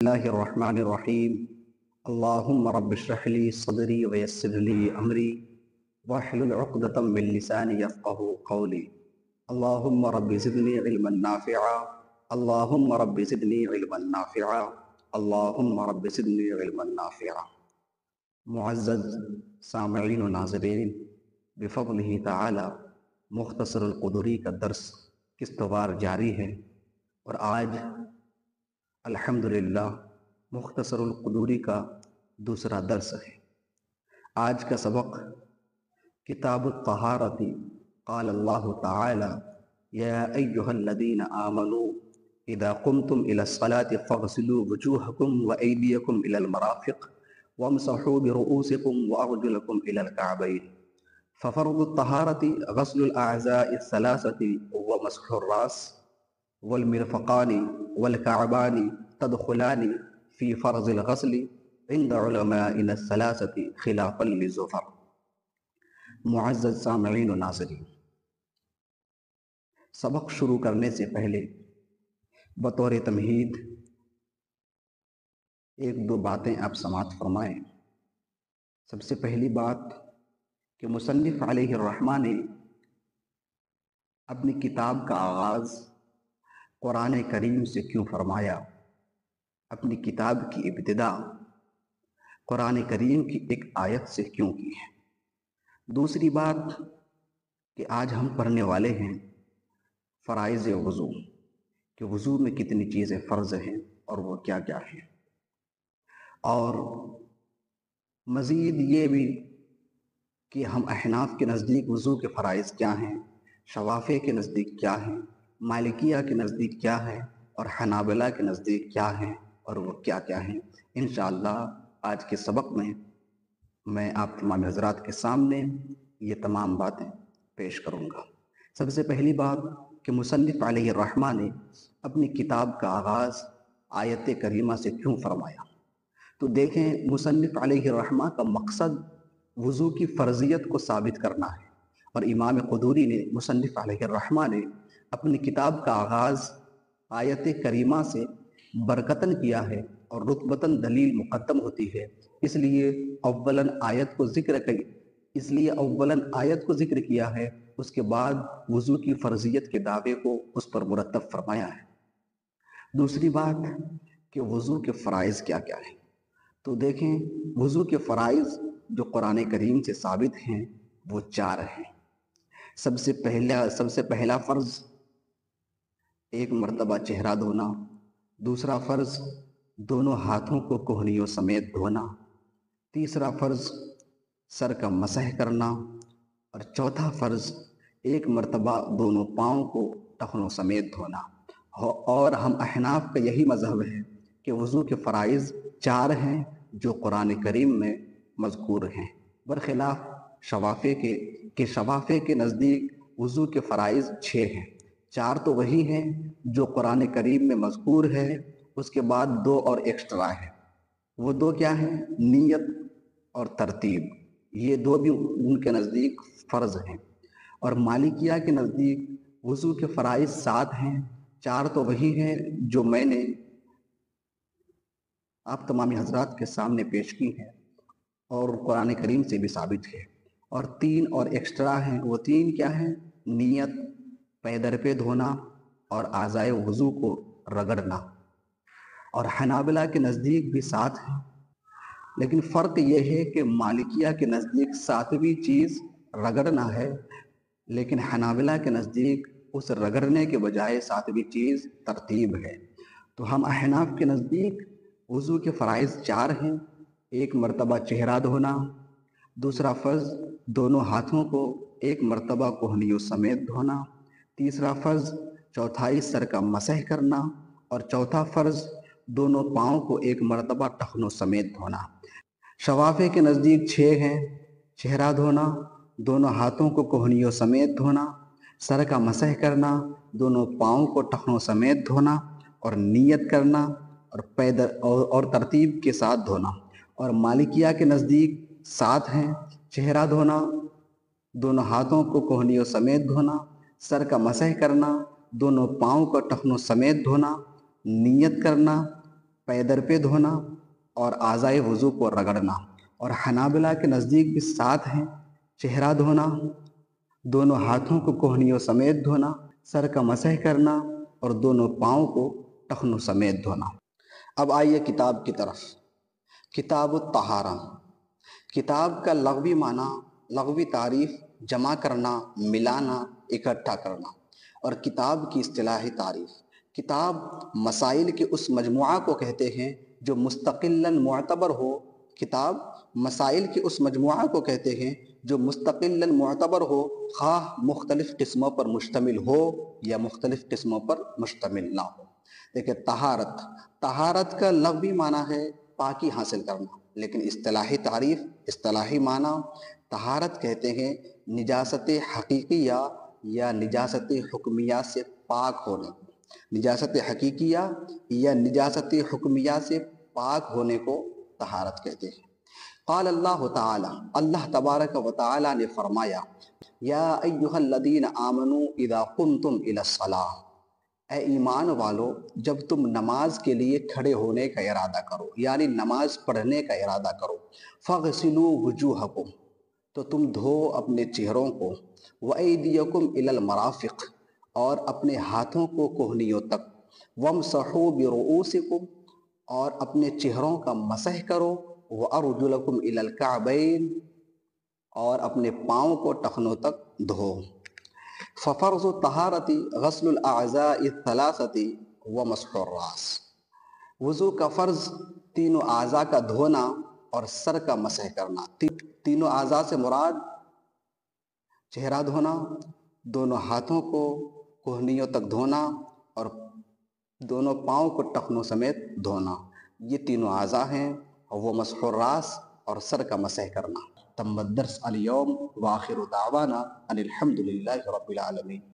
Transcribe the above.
اللہ الرحمن الرحیم اللہم رب اشرح لی صدری ویسر لی امری واحلل عقدۃ من لسانی یفقہوا قولی اللہم رب زدنی علما نافعا اللہم رب زدنی علما نافعا اللہم رب زدنی علما نافعا۔ معزز سامعین و ناظرین، بفضلہ تعالی مختصر القدری کا درس قسطوار جاری ہے، اور آج الحمدللہ مختصر القدری کا دوسرا درس ہے۔ آج کا سبق کتاب الطہارۃ۔ قال اللہ تعالی یا ایہا الذین آمنوا اذا قمتم الى الصلاة فاغسلوا وجوہکم وایدیکم الى المرافق وامسحوا برؤوسکم وارجلکم الى الکعبین۔ ففرض الطہارۃ غسل الاعضاء الثلاثۃ ومسح الراس والمرفقان والكعبان تدخلان في فرض الغسل عند علمائنا الثلاثة خلافا للزفر۔ معزز سامعین و ناظرین، سبق شروع کرنے سے پہلے بطور تمہید ایک دو باتیں آپ سماعت فرمائیں۔ سب سے پہلی بات کہ مصنف علیہ الرحمہ نے اپنی کتاب کا آغاز قرآن کریم سے کیوں فرمایا، اپنی کتاب کی ابتدا قرآن کریم کی ایک آیت سے کیوں کی ہے۔ دوسری بات کہ آج ہم پڑھنے والے ہیں فرائض وضو، کہ وضو میں کتنی چیزیں فرض ہیں اور وہ کیا کیا ہیں، اور مزید یہ بھی کہ ہم احناف کے نزدیک وضو کے فرائض کیا ہیں، شوافع کے نزدیک کیا ہیں، مالکیہ کے نزدیک کیا ہے، اور حنابلہ کے نزدیک کیا ہیں، اور وہ کیا کیا ہیں۔ انشاءاللہ آج کے سبق میں آپ تمام حضرات کے سامنے یہ تمام باتیں پیش کروں گا۔ سب سے پہلی بات کہ مصنف علیہ الرحمہ نے اپنی کتاب کا آغاز آیت کریمہ سے کیوں فرمایا، تو دیکھیں مصنف علیہ الرحمہ کا مقصد وضو کی فرضیت کو ثابت کرنا ہے، اور امام قدوری نے مصنف علیہ الرحمہ نے اپنی کتاب کا آغاز آیت کریمہ سے برکتاً کیا ہے، اور رتبتاً دلیل مقدم ہوتی ہے، اس لیے اولاً آیت کو ذکر کیا ہے، اس کے بعد وضو کی فرضیت کے دعوے کو اس پر مرتب فرمایا ہے۔ دوسری بات کہ وضو کے فرائض کیا کیا ہیں، تو دیکھیں وضو کے فرائض جو قرآن کریم سے ثابت ہیں وہ 4 ہیں۔ سب سے پہلا فرض ایک مرتبہ چہرہ دھونا، دوسرا فرض دونوں ہاتھوں کو کوہنیوں سمیت دھونا، تیسرا فرض سر کا مسح کرنا، اور چوتھا فرض ایک مرتبہ دونوں پاؤں کو ٹخنوں سمیت دھونا۔ اور ہم احناف کا یہی مذہب ہے کہ وضو کے فرائض 4 ہیں جو قرآن کریم میں مذکور ہیں، برخلاف شوافع کے نزدیک وضو کے فرائض 6 ہیں۔ 4 تو وہی ہیں جو قرآن کریم میں مذکور ہے، اس کے بعد 2 اور ایکسٹرا ہیں۔ وہ 2 کیا ہیں؟ نیت اور ترتیب، یہ 2 بھی ان کے نزدیک فرض ہیں۔ اور مالکیہ کے نزدیک وضو کے فرائض 7 ہیں، 4 تو وہی ہیں جو میں نے آپ تمام حضرات کے سامنے پیش کی ہیں اور قرآن کریم سے بھی ثابت ہے، اور 3 اور ایکسٹرا ہیں۔ وہ 3 کیا ہیں؟ نیت، پے در پہ دھونا، اور اعضائے وضو کو رگڑنا۔ اور حنابلہ کے نزدیک بھی 7 ہیں، لیکن فرق یہ ہے کہ مالکیہ کے نزدیک 7ویں چیز رگڑنا ہے، لیکن حنابلہ کے نزدیک اس رگڑنے کے بجائے 7ویں چیز ترتیب ہے۔ تو ہم احناف کے نزدیک وضو کے فرائض 4 ہیں، ایک مرتبہ چہرہ دھونا، دوسرا فرض دونوں ہاتھوں کو ایک مرتبہ کوہنیوں سمیت دھونا، تیسرا فرض چوتھائی سر کا مسح کرنا، اور چوتھا فرض دونوں پاؤں کو ایک مرتبہ ٹخنوں سمیت دھونا۔ شوافع کے نزدیک 6 ہیں، چہرہ دھونا، دونوں ہاتھوں کو کوہنیوں سمیت دھونا، سر کا مسح کرنا، دونوں پاؤں کو ٹخنوں سمیت دھونا، اور نیت کرنا، اور ترتیب کے ساتھ دھونا۔ اور مالکیہ کے نزدیک 7 ہیں، چہرہ دھونا، دونوں ہاتھوں کو کوہنیوں سمیت دھونا، سر کا مسح کرنا، دونوں پاؤں کو ٹخنوں سمیت دھونا، نیت کرنا، پیدر پہ دھونا اور اعضائے وضو کو رگڑنا، اور حنابلہ کے نزدیک بھی 7 ہیں: چہرہ دھونا، دونوں ہاتھوں کو کوہنیوں سمیت دھونا، سر کا مسح کرنا، اور دونوں پاؤں کو ٹخنوں سمیت دھونا۔ اب آئیے کتاب کی طرف۔ کتاب الطہارہ، کتاب کا لغوی معنی، لغوی تعریف: جمع کرنا، ملانا، اکٹھا کرنا۔ اور کتاب کی اصطلاحی تعریف: کتاب مسائل کے اس مجموعہ کو کہتے ہیں جو مستقلاً معتبر ہو۔ کتاب مسائل کے اس مجموعہ کو کہتے ہیں جو مستقلاً معتبر ہو، خواہ مختلف قسموں پر مشتمل ہو یا مختلف قسموں پر مشتمل نہ ہو۔ دیکھیں، طہارت، طہارت کا لغوی معنی ہے پاکی حاصل کرنا، لیکن اصطلاحی تعریف، اصطلاحی معنی: طہارت کہتے ہیں نجاست حقیقیہ یا نجاست حکمیہ سے پاک ہونے کو۔ نجاست حقیقیہ یا نجاست حکمیہ سے پاک ہونے کو طہارت کہتے ہیں۔ قال اللہ تعالی، اللہ تبارک و تعالی نے فرمایا: یا ایھا الذین آمنوا اذا قمتم الی الصلاۃ، اے ایمان والو جب تم نماز کے لیے کھڑے ہونے کا ارادہ کرو، یعنی نماز پڑھنے کا ارادہ کرو، فاغسلوا وجوہکم، تو تم دھو اپنے چہروں کو، وایدیکم الی المرافق، اور اپنے ہاتھوں کو کوہنیوں تک، وامسحوا برؤوسکم، اور اپنے چہروں کا مسح کرو، وارجلکم الی الکعبین، اور اپنے پاؤں کو ٹخنوں تک دھو۔ ففرض الطہارۃ غسل الاعضاء الثلاثۃ ومسح الراس، وضو کا فرض تینوں اعضاء کا دھونا اور سر کا مسح کرنا۔ تینوں اعضاء سے مراد چہرہ دھونا، دونوں ہاتھوں کو کوہنیوں تک دھونا، اور دونوں پاؤں کو ٹخنوں سمیت دھونا، یہ تینوں اعضاء ہیں۔ وہ مسح الراس اور سر کا مسح کرنا۔ تم الدرس اليوم، وآخر دعوانا ان الحمد للہ رب العالمین۔